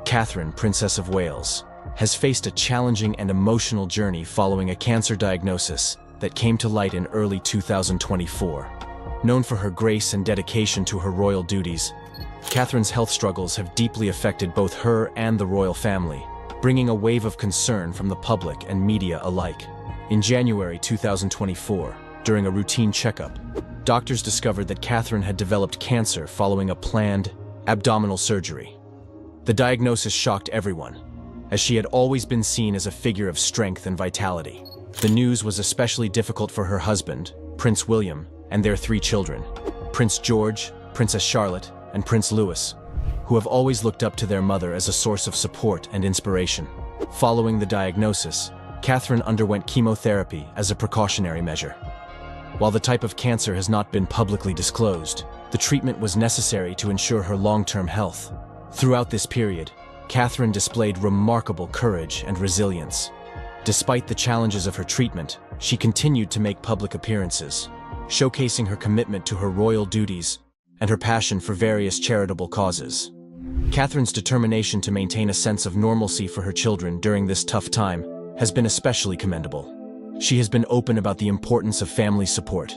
[SPEAKER 2] Catherine, Princess of Wales, has faced a challenging and emotional journey following a cancer diagnosis that came to light in early 2024. Known for her grace and dedication to her royal duties, Catherine's health struggles have deeply affected both her and the royal family, bringing a wave of concern from the public and media alike. In January 2024, during a routine checkup, doctors discovered that Catherine had developed cancer following a planned abdominal surgery. The diagnosis shocked everyone, as she had always been seen as a figure of strength and vitality. The news was especially difficult for her husband, Prince William, and their 3 children, Prince George, Princess Charlotte, and Prince Louis, who have always looked up to their mother as a source of support and inspiration. Following the diagnosis, Catherine underwent chemotherapy as a precautionary measure. While the type of cancer has not been publicly disclosed, the treatment was necessary to ensure her long-term health. Throughout this period, Catherine displayed remarkable courage and resilience. Despite the challenges of her treatment, she continued to make public appearances, showcasing her commitment to her royal duties and her passion for various charitable causes. Catherine's determination to maintain a sense of normalcy for her children during this tough time has been especially commendable. She has been open about the importance of family support,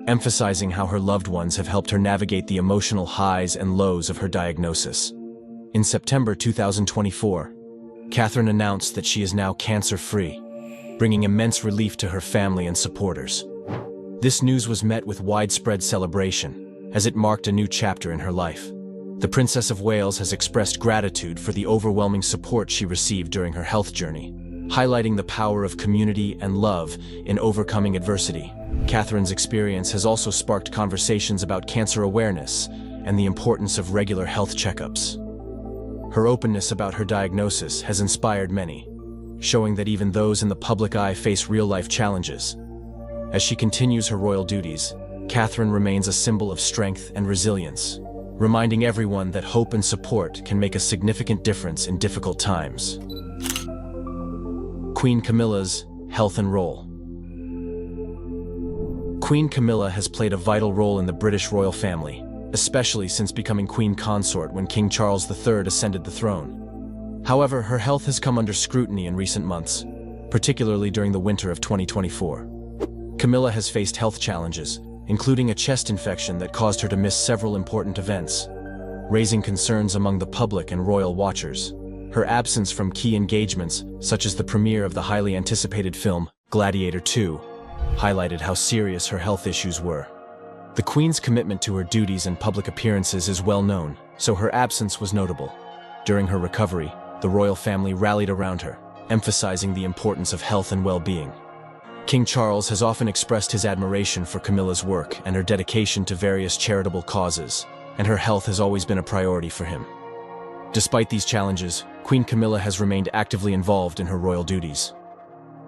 [SPEAKER 2] emphasizing how her loved ones have helped her navigate the emotional highs and lows of her diagnosis. In September 2024, Catherine announced that she is now cancer-free, bringing immense relief to her family and supporters. This news was met with widespread celebration, as it marked a new chapter in her life. The Princess of Wales has expressed gratitude for the overwhelming support she received during her health journey, highlighting the power of community and love in overcoming adversity. Catherine's experience has also sparked conversations about cancer awareness and the importance of regular health checkups. Her openness about her diagnosis has inspired many, showing that even those in the public eye face real-life challenges. As she continues her royal duties, Catherine remains a symbol of strength and resilience, reminding everyone that hope and support can make a significant difference in difficult times. Queen Camilla's health and role. Queen Camilla has played a vital role in the British royal family, especially since becoming queen consort when King Charles III ascended the throne. However, her health has come under scrutiny in recent months, particularly during the winter of 2024. Camilla has faced health challenges, including a chest infection that caused her to miss several important events, raising concerns among the public and royal watchers. Her absence from key engagements, such as the premiere of the highly anticipated film Gladiator II, highlighted how serious her health issues were. The Queen's commitment to her duties and public appearances is well known, so her absence was notable. During her recovery, the royal family rallied around her, emphasizing the importance of health and well-being. King Charles has often expressed his admiration for Camilla's work and her dedication to various charitable causes, and her health has always been a priority for him. Despite these challenges, Queen Camilla has remained actively involved in her royal duties.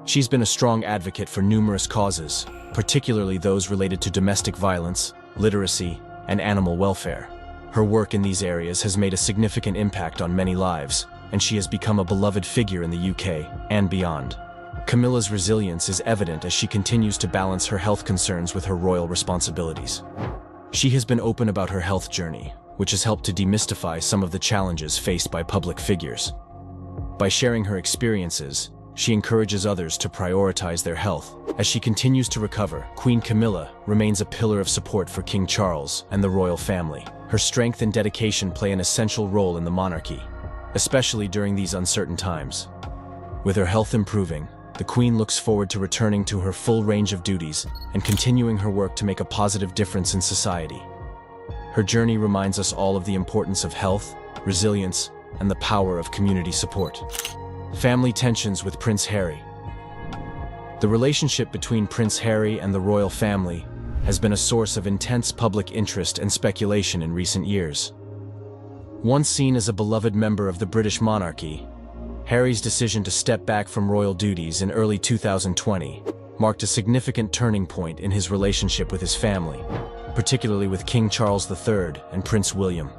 [SPEAKER 2] She's been a strong advocate for numerous causes, particularly those related to domestic violence, literacy, and animal welfare. Her work in these areas has made a significant impact on many lives, and she has become a beloved figure in the UK and beyond. Camilla's resilience is evident as she continues to balance her health concerns with her royal responsibilities. She has been open about her health journey, which has helped to demystify some of the challenges faced by public figures. By sharing her experiences, she encourages others to prioritize their health. As she continues to recover, Queen Camilla remains a pillar of support for King Charles and the royal family. Her strength and dedication play an essential role in the monarchy, especially during these uncertain times. With her health improving, the Queen looks forward to returning to her full range of duties and continuing her work to make a positive difference in society. Her journey reminds us all of the importance of health, resilience, and the power of community support. Family tensions with Prince Harry. The relationship between Prince Harry and the royal family has been a source of intense public interest and speculation in recent years. Once seen as a beloved member of the British monarchy, Harry's decision to step back from royal duties in early 2020 marked a significant turning point in his relationship with his family, particularly with King Charles III and Prince William.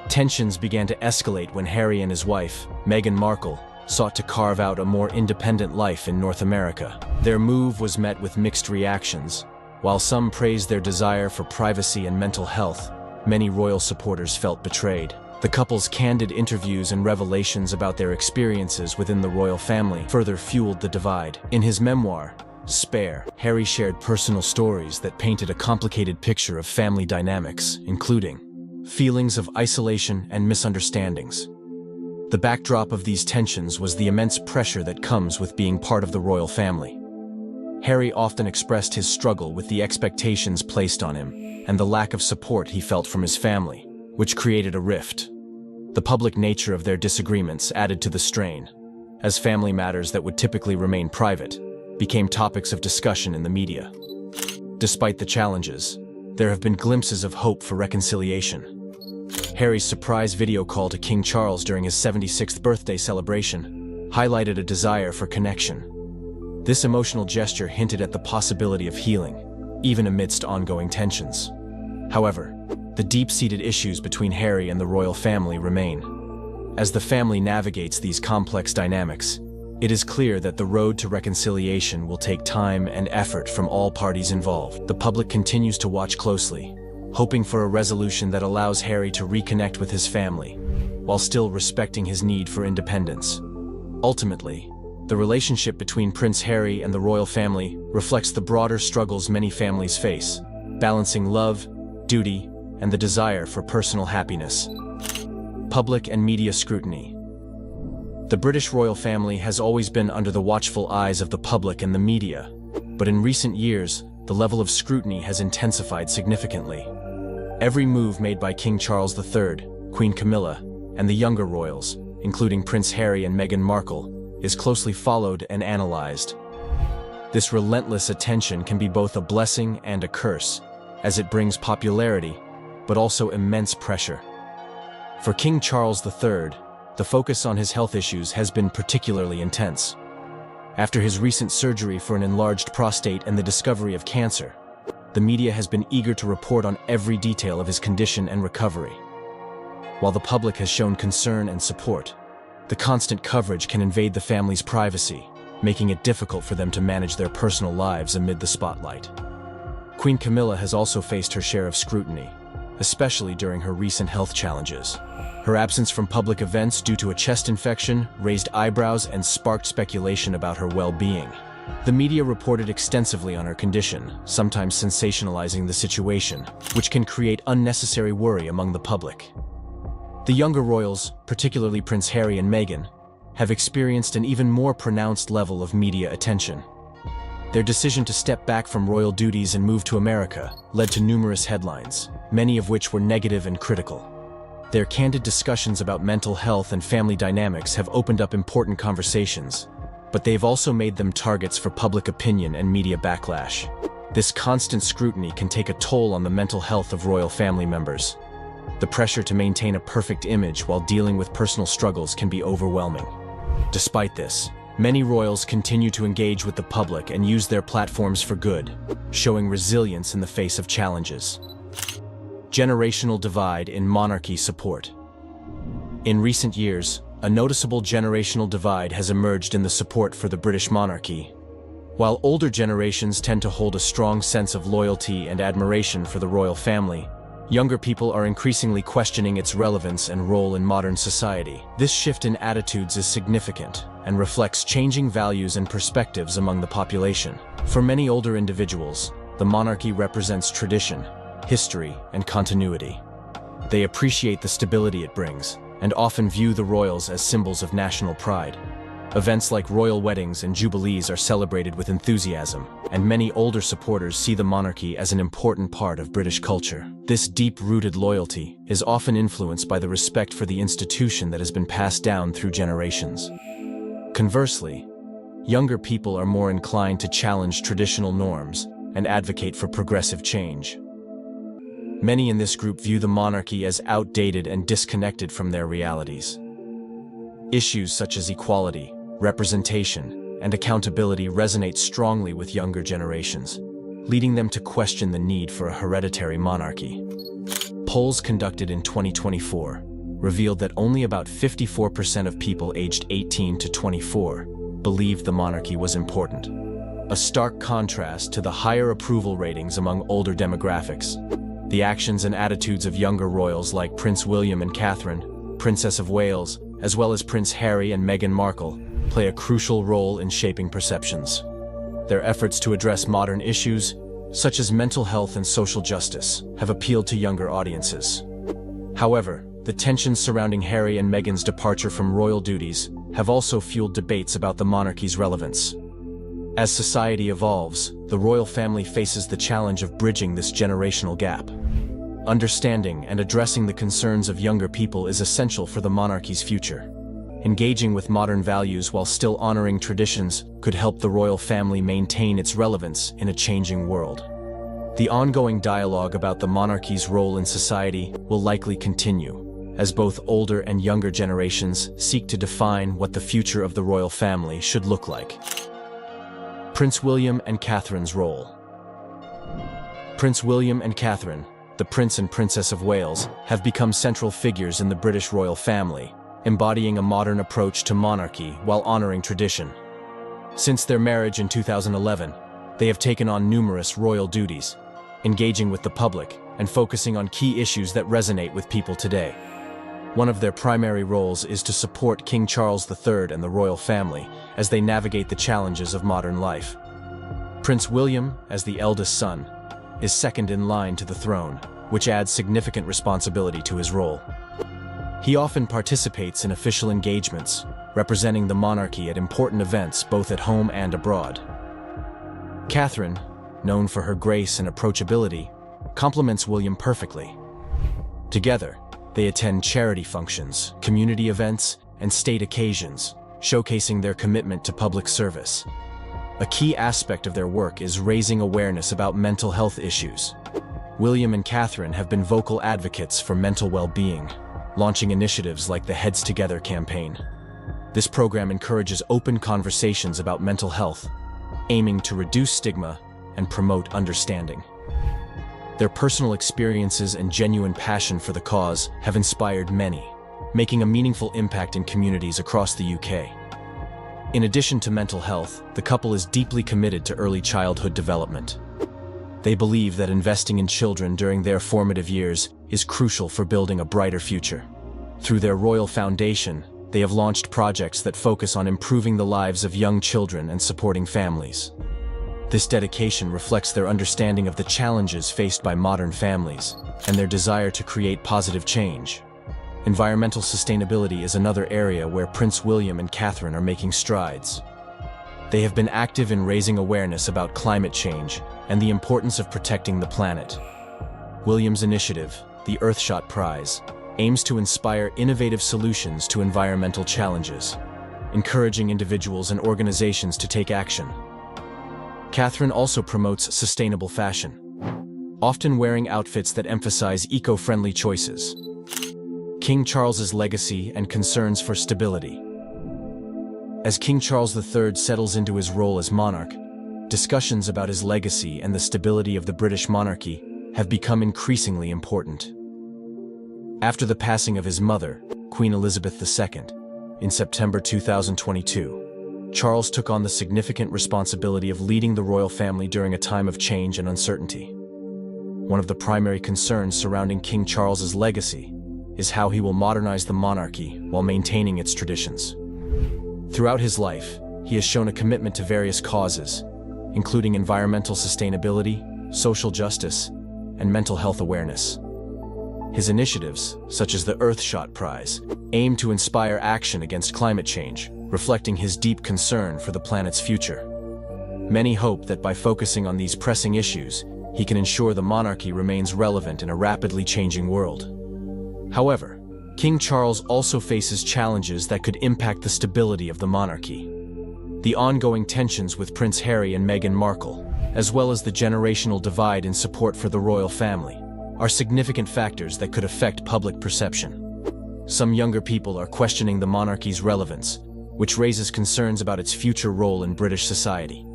[SPEAKER 2] Tensions began to escalate when Harry and his wife, Meghan Markle, sought to carve out a more independent life in North America. Their move was met with mixed reactions. While some praised their desire for privacy and mental health, many royal supporters felt betrayed. The couple's candid interviews and revelations about their experiences within the royal family further fueled the divide. In his memoir, Spare, Harry shared personal stories that painted a complicated picture of family dynamics, including feelings of isolation and misunderstandings. The backdrop of these tensions was the immense pressure that comes with being part of the royal family. Harry often expressed his struggle with the expectations placed on him and the lack of support he felt from his family, which created a rift. The public nature of their disagreements added to the strain, as family matters that would typically remain private became topics of discussion in the media. Despite the challenges, there have been glimpses of hope for reconciliation. Harry's surprise video call to King Charles during his 76th birthday celebration highlighted a desire for connection. This emotional gesture hinted at the possibility of healing, even amidst ongoing tensions. However, the deep-seated issues between Harry and the royal family remain. As the family navigates these complex dynamics, it is clear that the road to reconciliation will take time and effort from all parties involved. The public continues to watch closely, hoping for a resolution that allows Harry to reconnect with his family, while still respecting his need for independence. Ultimately, the relationship between Prince Harry and the royal family reflects the broader struggles many families face, balancing love, duty, and the desire for personal happiness. Public and media scrutiny. The British royal family has always been under the watchful eyes of the public and the media, but in recent years, the level of scrutiny has intensified significantly. Every move made by King Charles III, Queen Camilla, and the younger royals, including Prince Harry and Meghan Markle, is closely followed and analyzed. This relentless attention can be both a blessing and a curse, as it brings popularity, but also immense pressure. For King Charles III, the focus on his health issues has been particularly intense. After his recent surgery for an enlarged prostate and the discovery of cancer, the media has been eager to report on every detail of his condition and recovery. While the public has shown concern and support, the constant coverage can invade the family's privacy, making it difficult for them to manage their personal lives amid the spotlight. Queen Camilla has also faced her share of scrutiny, especially during her recent health challenges. Her absence from public events due to a chest infection raised eyebrows and sparked speculation about her well-being. The media reported extensively on her condition, sometimes sensationalizing the situation, which can create unnecessary worry among the public. The younger royals, particularly Prince Harry and Meghan, have experienced an even more pronounced level of media attention. Their decision to step back from royal duties and move to America led to numerous headlines, many of which were negative and critical. Their candid discussions about mental health and family dynamics have opened up important conversations, but they've also made them targets for public opinion and media backlash. This constant scrutiny can take a toll on the mental health of royal family members. The pressure to maintain a perfect image while dealing with personal struggles can be overwhelming. Despite this, many royals continue to engage with the public and use their platforms for good, showing resilience in the face of challenges. Generational divide in monarchy support. In recent years, a noticeable generational divide has emerged in the support for the British monarchy. While older generations tend to hold a strong sense of loyalty and admiration for the royal family, younger people are increasingly questioning its relevance and role in modern society. This shift in attitudes is significant and reflects changing values and perspectives among the population. For many older individuals, the monarchy represents tradition, history, and continuity. They appreciate the stability it brings and often view the royals as symbols of national pride. Events like royal weddings and jubilees are celebrated with enthusiasm, and many older supporters see the monarchy as an important part of British culture. This deep-rooted loyalty is often influenced by the respect for the institution that has been passed down through generations. Conversely, younger people are more inclined to challenge traditional norms and advocate for progressive change. Many in this group view the monarchy as outdated and disconnected from their realities. Issues such as equality, representation, and accountability resonate strongly with younger generations, leading them to question the need for a hereditary monarchy. Polls conducted in 2024 revealed that only about 54% of people aged 18 to 24 believed the monarchy was important. A stark contrast to the higher approval ratings among older demographics. The actions and attitudes of younger royals like Prince William and Catherine, Princess of Wales, as well as Prince Harry and Meghan Markle, play a crucial role in shaping perceptions. Their efforts to address modern issues, such as mental health and social justice, have appealed to younger audiences. However, the tensions surrounding Harry and Meghan's departure from royal duties have also fueled debates about the monarchy's relevance. As society evolves, the royal family faces the challenge of bridging this generational gap. Understanding and addressing the concerns of younger people is essential for the monarchy's future. Engaging with modern values while still honoring traditions could help the royal family maintain its relevance in a changing world. The ongoing dialogue about the monarchy's role in society will likely continue, as both older and younger generations seek to define what the future of the royal family should look like. Prince William and Catherine's role. Prince William and Catherine, the Prince and Princess of Wales, have become central figures in the British royal family, embodying a modern approach to monarchy while honoring tradition. Since their marriage in 2011, they have taken on numerous royal duties, engaging with the public and focusing on key issues that resonate with people today. One of their primary roles is to support King Charles III and the royal family as they navigate the challenges of modern life. Prince William, as the eldest son, is second in line to the throne, which adds significant responsibility to his role. He often participates in official engagements, representing the monarchy at important events both at home and abroad. Catherine, known for her grace and approachability, complements William perfectly. Together, they attend charity functions, community events, and state occasions, showcasing their commitment to public service. A key aspect of their work is raising awareness about mental health issues. William and Catherine have been vocal advocates for mental well-being, launching initiatives like the Heads Together campaign. This program encourages open conversations about mental health, aiming to reduce stigma and promote understanding. Their personal experiences and genuine passion for the cause have inspired many, making a meaningful impact in communities across the UK. In addition to mental health, the couple is deeply committed to early childhood development. They believe that investing in children during their formative years is crucial for building a brighter future. Through their Royal Foundation, they have launched projects that focus on improving the lives of young children and supporting families. This dedication reflects their understanding of the challenges faced by modern families and their desire to create positive change. Environmental sustainability is another area where Prince William and Catherine are making strides. They have been active in raising awareness about climate change and the importance of protecting the planet. William's initiative, the Earthshot Prize, aims to inspire innovative solutions to environmental challenges. encouraging individuals and organizations to take action. Catherine also promotes sustainable fashion, often wearing outfits that emphasize eco-friendly choices. King Charles's legacy and concerns for stability. As King Charles III settles into his role as monarch, discussions about his legacy and the stability of the British monarchy have become increasingly important. After the passing of his mother, Queen Elizabeth II, in September 2022, Charles took on the significant responsibility of leading the royal family during a time of change and uncertainty. One of the primary concerns surrounding King Charles's legacy is how he will modernize the monarchy while maintaining its traditions. Throughout his life, he has shown a commitment to various causes, including environmental sustainability, social justice, and mental health awareness. His initiatives, such as the Earthshot Prize, aim to inspire action against climate change, reflecting his deep concern for the planet's future. Many hope that by focusing on these pressing issues, he can ensure the monarchy remains relevant in a rapidly changing world. However, King Charles also faces challenges that could impact the stability of the monarchy. The ongoing tensions with Prince Harry and Meghan Markle, as well as the generational divide in support for the royal family, are significant factors that could affect public perception. Some younger people are questioning the monarchy's relevance, which raises concerns about its future role in British society.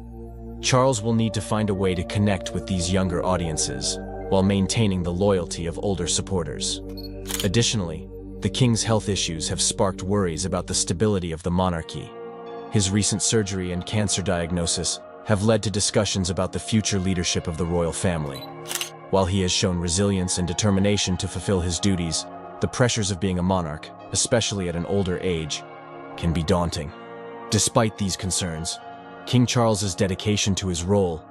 [SPEAKER 2] Charles will need to find a way to connect with these younger audiences, while maintaining the loyalty of older supporters. Additionally, the king's health issues have sparked worries about the stability of the monarchy. His recent surgery and cancer diagnosis have led to discussions about the future leadership of the royal family. While he has shown resilience and determination to fulfill his duties, the pressures of being a monarch, especially at an older age, can be daunting. Despite these concerns, King Charles's dedication to his role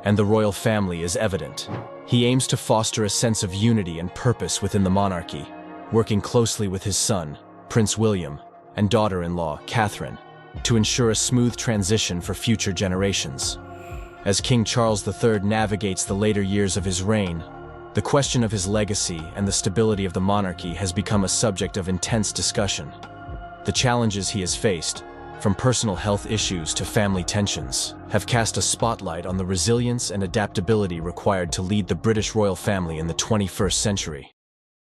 [SPEAKER 2] and the royal family is evident. He aims to foster a sense of unity and purpose within the monarchy, working closely with his son, Prince William, and daughter-in-law, Catherine, to ensure a smooth transition for future generations. As King Charles III navigates the later years of his reign, the question of his legacy and the stability of the monarchy has become a subject of intense discussion. The challenges he has faced, from personal health issues to family tensions, have cast a spotlight on the resilience and adaptability required to lead the British royal family in the 21st century.